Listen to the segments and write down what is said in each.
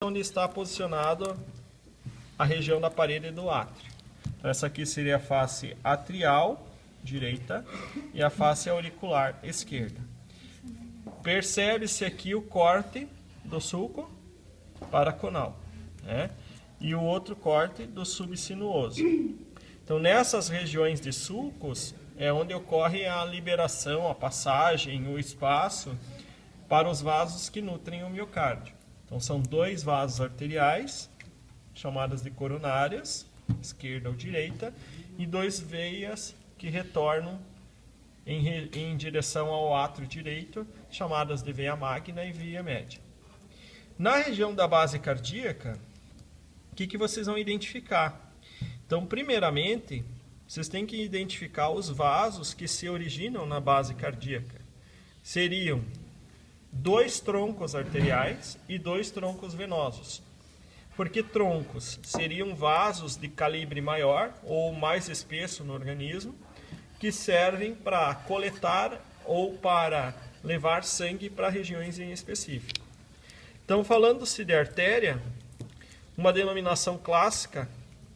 onde está posicionado a região da parede do átrio. Então, essa aqui seria a face atrial direita e a face auricular esquerda. Percebe-se aqui o corte do sulco paraconal, né? E o outro corte do subsinuoso. Então, nessas regiões de sulcos é onde ocorre a liberação, a passagem, o espaço para os vasos que nutrem o miocárdio. Então, são dois vasos arteriais, chamadas de coronárias, esquerda ou direita, e dois veias que retornam em direção ao átrio direito, chamadas de veia magna e veia média. Na região da base cardíaca, o que vocês vão identificar? Então, primeiramente, vocês têm que identificar os vasos que se originam na base cardíaca. Seriam dois troncos arteriais e dois troncos venosos. Porque troncos seriam vasos de calibre maior ou mais espesso no organismo, que servem para coletar ou para levar sangue para regiões em específico. Então, falando-se de artéria, uma denominação clássica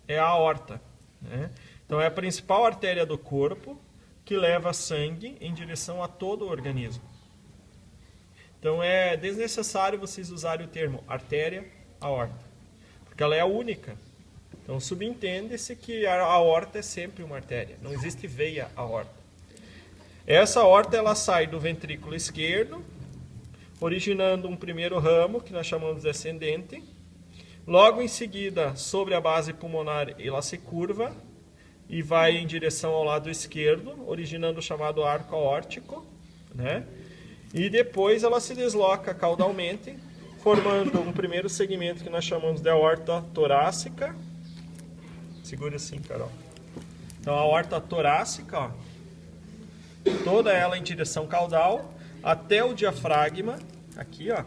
é a aorta, né? Então, é a principal artéria do corpo que leva sangue em direção a todo o organismo. Então, é desnecessário vocês usarem o termo artéria aorta, porque ela é a única. Então, subentende-se que a aorta é sempre uma artéria, não existe veia aorta. Essa aorta ela sai do ventrículo esquerdo, originando um primeiro ramo, que nós chamamos de ascendente. Logo em seguida, sobre a base pulmonar, ela se curva e vai em direção ao lado esquerdo, originando o chamado arco aórtico, né? E depois ela se desloca caudalmente, formando um primeiro segmento que nós chamamos de aorta torácica. Segura assim, Carol. Então, a aorta torácica, ó, toda ela em direção caudal, até o diafragma, aqui, ó,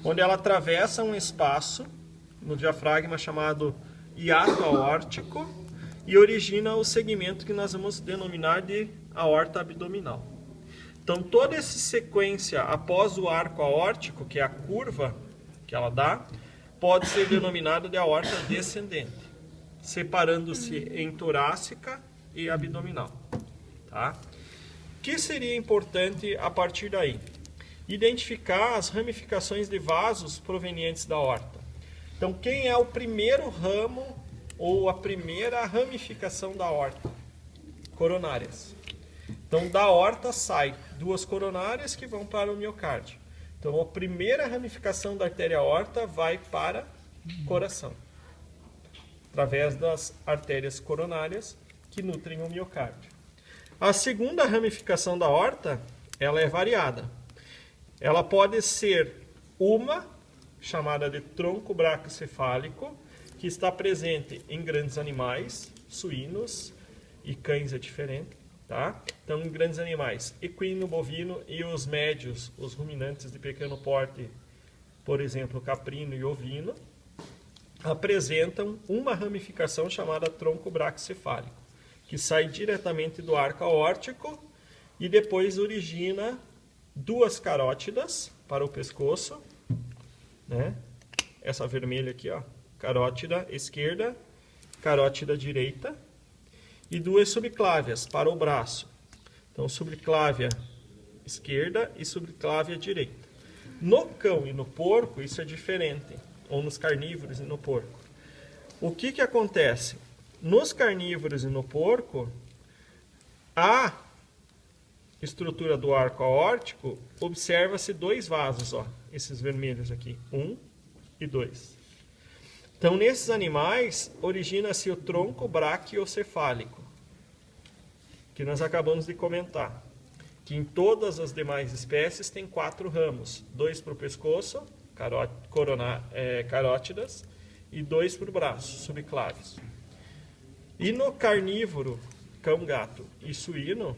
onde ela atravessa um espaço no diafragma chamado hiato aórtico e origina o segmento que nós vamos denominar de aorta abdominal. Então, toda essa sequência após o arco aórtico, que é a curva que ela dá, pode ser denominada de aorta descendente, separando-se em torácica e abdominal. Tá? O que seria importante a partir daí? Identificar as ramificações de vasos provenientes da aorta. Então, quem é o primeiro ramo ou a primeira ramificação da aorta? Coronárias. Então, da aorta sai duas coronárias que vão para o miocárdio. Então, a primeira ramificação da artéria aorta vai para o coração, através das artérias coronárias que nutrem o miocárdio. A segunda ramificação da aorta, ela é variada. Ela pode ser uma, chamada de tronco braquiocefálico, que está presente em grandes animais, suínos e cães é diferente. Tá? Então, em grandes animais, equino, bovino e os médios, os ruminantes de pequeno porte, por exemplo, caprino e ovino, apresentam uma ramificação chamada tronco braquiocefálico, que sai diretamente do arco aórtico e depois origina duas carótidas para o pescoço, né? Essa vermelha aqui, ó, carótida esquerda, carótida direita, e duas subclávias para o braço. Então, subclávia esquerda e subclávia direita. No cão e no porco, isso é diferente, ou nos carnívoros e no porco. O que acontece? Nos carnívoros e no porco, a estrutura do arco aórtico, observa-se dois vasos, ó, esses vermelhos aqui, 1 e 2. Então, nesses animais, origina-se o tronco braquiocefálico, que nós acabamos de comentar, que em todas as demais espécies tem 4 ramos, 2 para o pescoço, carótidas, e 2 para o braço, subclávios. E no carnívoro, cão, gato e suíno,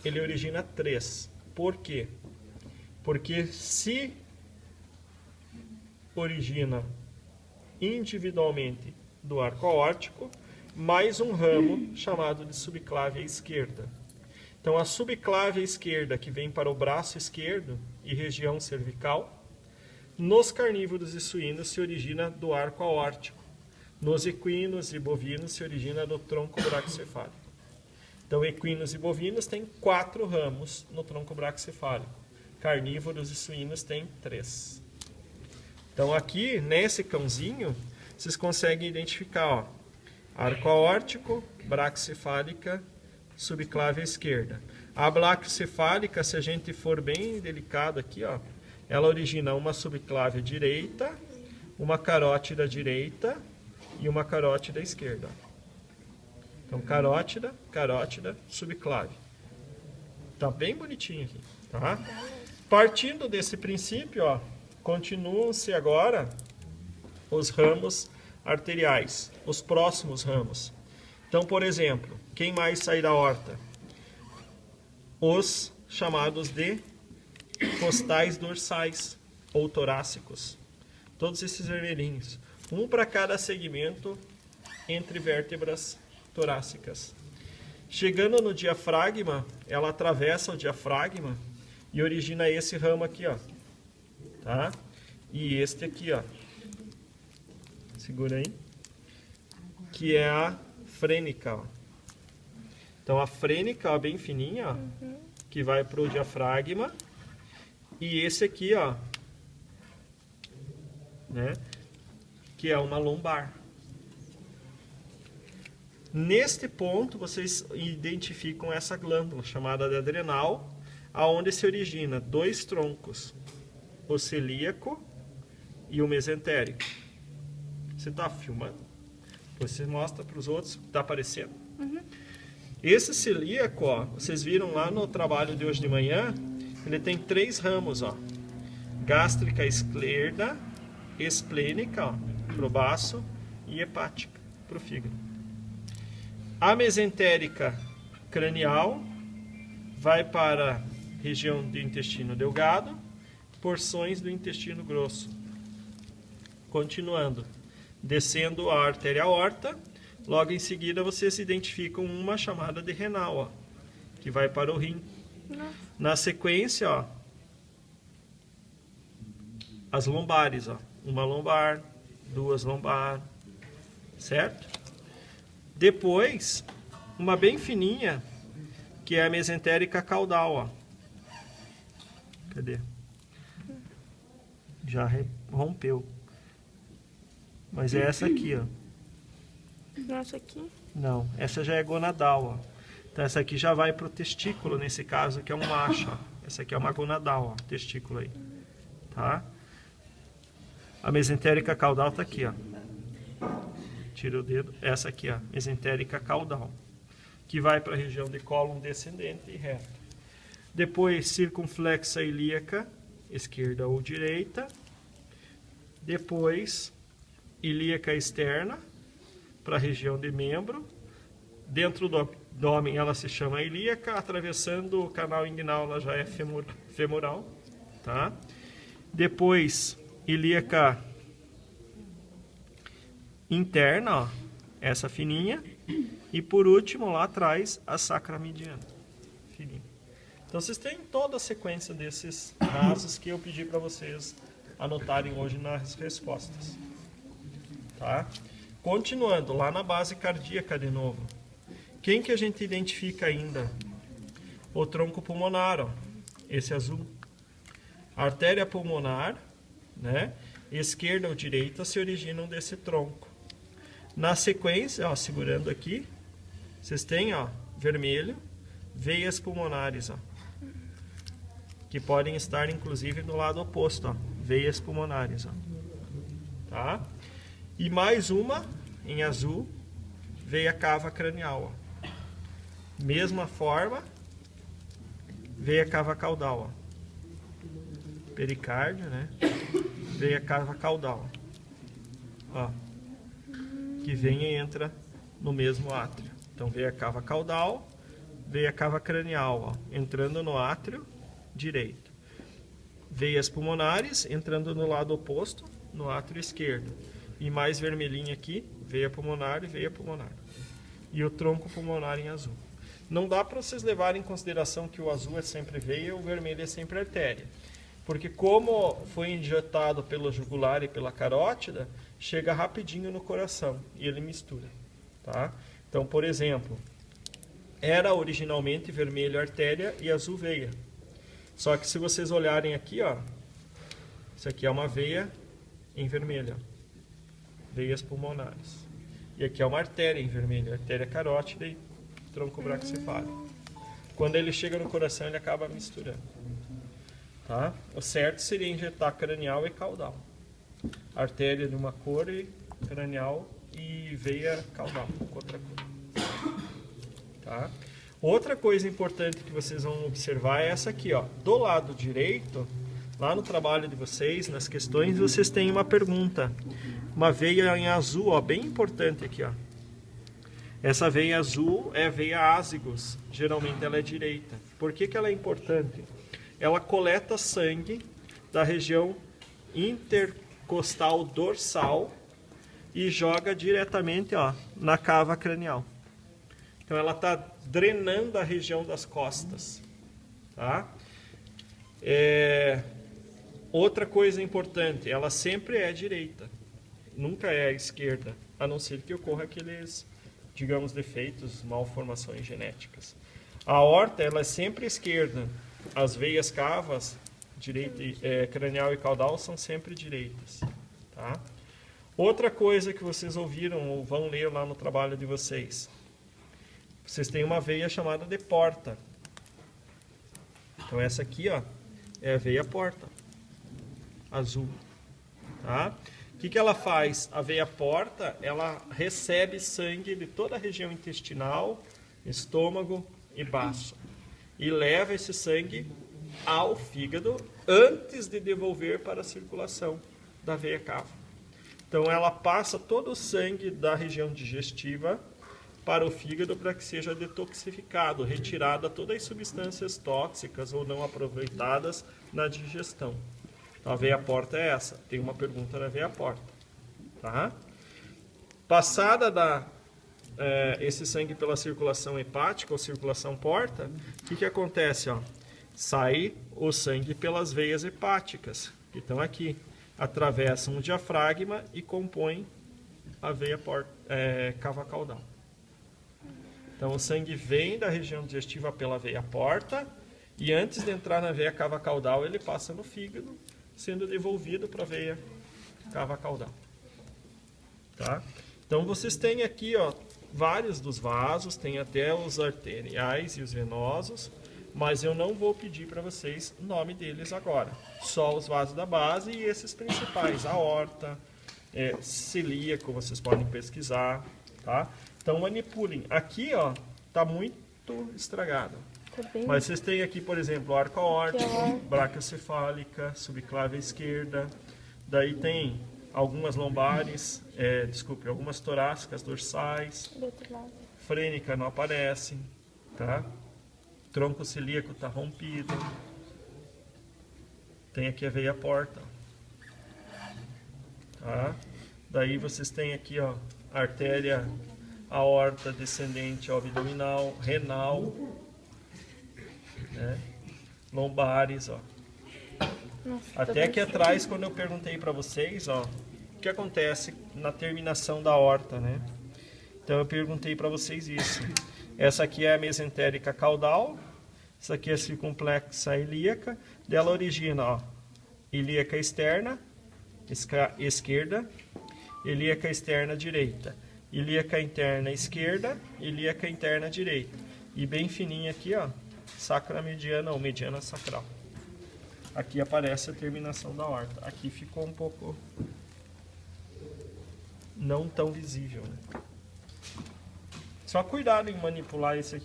ele origina 3. Por quê? Porque se origina individualmente do arco aórtico, mais um ramo chamado de subclávia esquerda. Então, a subclávia esquerda, que vem para o braço esquerdo e região cervical, Nos carnívoros e suínos se origina do arco aórtico. Nos equinos e bovinos se origina do tronco braquicefálico. Então, equinos e bovinos têm 4 ramos no tronco braquicefálico. Carnívoros e suínos têm 3. Então, aqui, nesse cãozinho, vocês conseguem identificar, ó, arco aórtico, braquicefálica, subclave à esquerda. A braquicefálica, se a gente for bem delicado aqui, ó, ela origina uma subclave à direita, uma carótida à direita e uma carótida à esquerda. Então, carótida, carótida, subclave. Tá bem bonitinho aqui, tá? Partindo desse princípio, ó, continuam-se agora os ramos arteriais, os próximos ramos. Então, por exemplo, quem mais sai da horta? Os chamados de costais dorsais ou torácicos. Todos esses vermelhinhos. Um para cada segmento entre vértebras torácicas. Chegando no diafragma, ela atravessa o diafragma e origina esse ramo aqui, ó. Tá? E este aqui, ó. Segura aí. Que é a frênica, ó. Então a frênica, ó, bem fininha, ó, que vai para o diafragma. E esse aqui, ó, né, que é uma lombar. Neste ponto, vocês identificam essa glândula chamada de adrenal, aonde se origina 2 troncos, o celíaco e o mesentérico. Você está filmando? Você mostra para os outros, está aparecendo? Esse celíaco, ó, vocês viram lá no trabalho de hoje de manhã, ele tem 3 ramos, ó. Gástrica esquerda, esplênica, ó, pro baço, e hepática, pro fígado. A mesentérica cranial vai para a região do intestino delgado, porções do intestino grosso. Continuando, descendo a artéria aorta, logo em seguida vocês identificam uma chamada de renal, ó, que vai para o rim. Na sequência, ó, as lombares, ó, uma lombar, 2 lombar, certo? Depois, uma bem fininha, que é a mesentérica caudal, ó. Cadê? Já rompeu. Mas é essa aqui, ó. Nossa, aqui? Não, essa já é gonadal, ó. Então essa aqui já vai pro testículo, nesse caso, que é um macho, ó. Essa aqui é uma gonadal, ó, testículo aí. Tá? A mesentérica caudal tá aqui, ó. Tira o dedo. Essa aqui, ó, mesentérica caudal, que vai para a região de cólon descendente e reto. Depois, circunflexa ilíaca, esquerda ou direita. Depois, ilíaca externa, para a região de membro. Dentro do abdômen ela se chama ilíaca, atravessando o canal inguinal ela já é femoral. Tá? Depois, ilíaca interna, ó, essa fininha. E por último, lá atrás, a sacramediana, fininha. Então vocês têm toda a sequência desses casos que eu pedi para vocês anotarem hoje nas respostas. Tá? Continuando, lá na base cardíaca de novo. Quem que a gente identifica ainda? O tronco pulmonar, ó, esse azul. A artéria pulmonar, né, esquerda ou direita se originam desse tronco. Na sequência, ó, segurando aqui, vocês têm, ó, vermelho, veias pulmonares, ó, que podem estar inclusive do lado oposto, ó, veias pulmonares, ó. Tá? E mais uma, em azul, veia cava cranial, ó. Mesma forma, veia cava caudal, ó. Pericárdio, né? Veia cava caudal, ó, que vem e entra no mesmo átrio. Então, veia cava caudal, veia cava cranial, ó, entrando no átrio direito. Veias pulmonares, entrando no lado oposto, no átrio esquerdo. E mais vermelhinho aqui, veia pulmonar e veia pulmonar. E o tronco pulmonar em azul. Não dá para vocês levarem em consideração que o azul é sempre veia e o vermelho é sempre artéria. Porque como foi injetado pelo jugular e pela carótida, chega rapidinho no coração e ele mistura, tá? Então, por exemplo, era originalmente vermelho artéria e azul veia. Só que se vocês olharem aqui, ó, isso aqui é uma veia em vermelho, ó, veias pulmonares. E aqui é uma artéria em vermelho, artéria carótida e tronco braquicefálico. Quando ele chega no coração, ele acaba misturando. Tá? O certo seria injetar cranial e caudal. Artéria de uma cor e cranial e veia caudal, outra cor. Tá? Outra coisa importante que vocês vão observar é essa aqui, ó. Do lado direito, lá no trabalho de vocês, nas questões, vocês têm uma pergunta. Uma veia em azul, ó, bem importante aqui, ó. Essa veia azul é a veia ázigos, geralmente ela é direita. Por que que ela é importante? Ela coleta sangue da região intercostal dorsal e joga diretamente, ó, na cava cranial. Então ela está drenando a região das costas. Tá? Outra coisa importante, ela sempre é direita, nunca é esquerda, a não ser que ocorra aqueles, digamos, defeitos, malformações genéticas. A aorta ela é sempre esquerda, as veias cavas, cranial e caudal, são sempre direitas. Tá? Outra coisa que vocês ouviram ou vão ler lá no trabalho de vocês, vocês têm uma veia chamada de porta. Então essa aqui, ó, é a veia porta, azul. Tá? O que que ela faz? A veia porta, ela recebe sangue de toda a região intestinal, estômago e baço. E leva esse sangue ao fígado antes de devolver para a circulação da veia cava. Então ela passa todo o sangue da região digestiva para o fígado para que seja detoxificado, retirada todas as substâncias tóxicas ou não aproveitadas na digestão. Então a veia porta é essa. Tem uma pergunta na veia porta. Tá? Passada esse sangue pela circulação hepática ou circulação porta, o que acontece? Ó? Sai o sangue pelas veias hepáticas, que estão aqui. Atravessam o diafragma e compõem a veia cava caudal. Então o sangue vem da região digestiva pela veia porta e antes de entrar na veia cava caudal ele passa no fígado, sendo devolvido para a veia cava caudal. Tá? Então vocês têm aqui, ó, vários dos vasos, tem até os arteriais e os venosos, mas eu não vou pedir para vocês o nome deles agora. Só os vasos da base e esses principais, a aorta, celíaco, vocês podem pesquisar, tá? Então manipulem. Aqui, ó, tá muito estragado. Mas vocês têm aqui, por exemplo, arco aórtico, braquiocefálica, subclávia esquerda. Daí tem algumas lombares, algumas torácicas dorsais. Frênica não aparece, tá? Tronco celíaco está rompido. Tem aqui a veia porta. Tá? Daí vocês têm aqui, ó, artéria aorta descendente ao abdominal, renal, né? Lombares, ó. Nossa, até aqui atrás, quando eu perguntei para vocês, ó, o que acontece na terminação da aorta, né? Então eu perguntei para vocês isso. Essa aqui é a mesentérica caudal, essa aqui é a circunflexa ilíaca, dela origina, ó, ilíaca externa, esquerda, ilíaca externa direita, ilíaca interna esquerda, ilíaca interna direita. E bem fininha aqui, ó, sacra mediana ou mediana sacral. Aqui aparece a terminação da aorta. Aqui ficou um pouco não tão visível, né? Só cuidado em manipular esse aqui.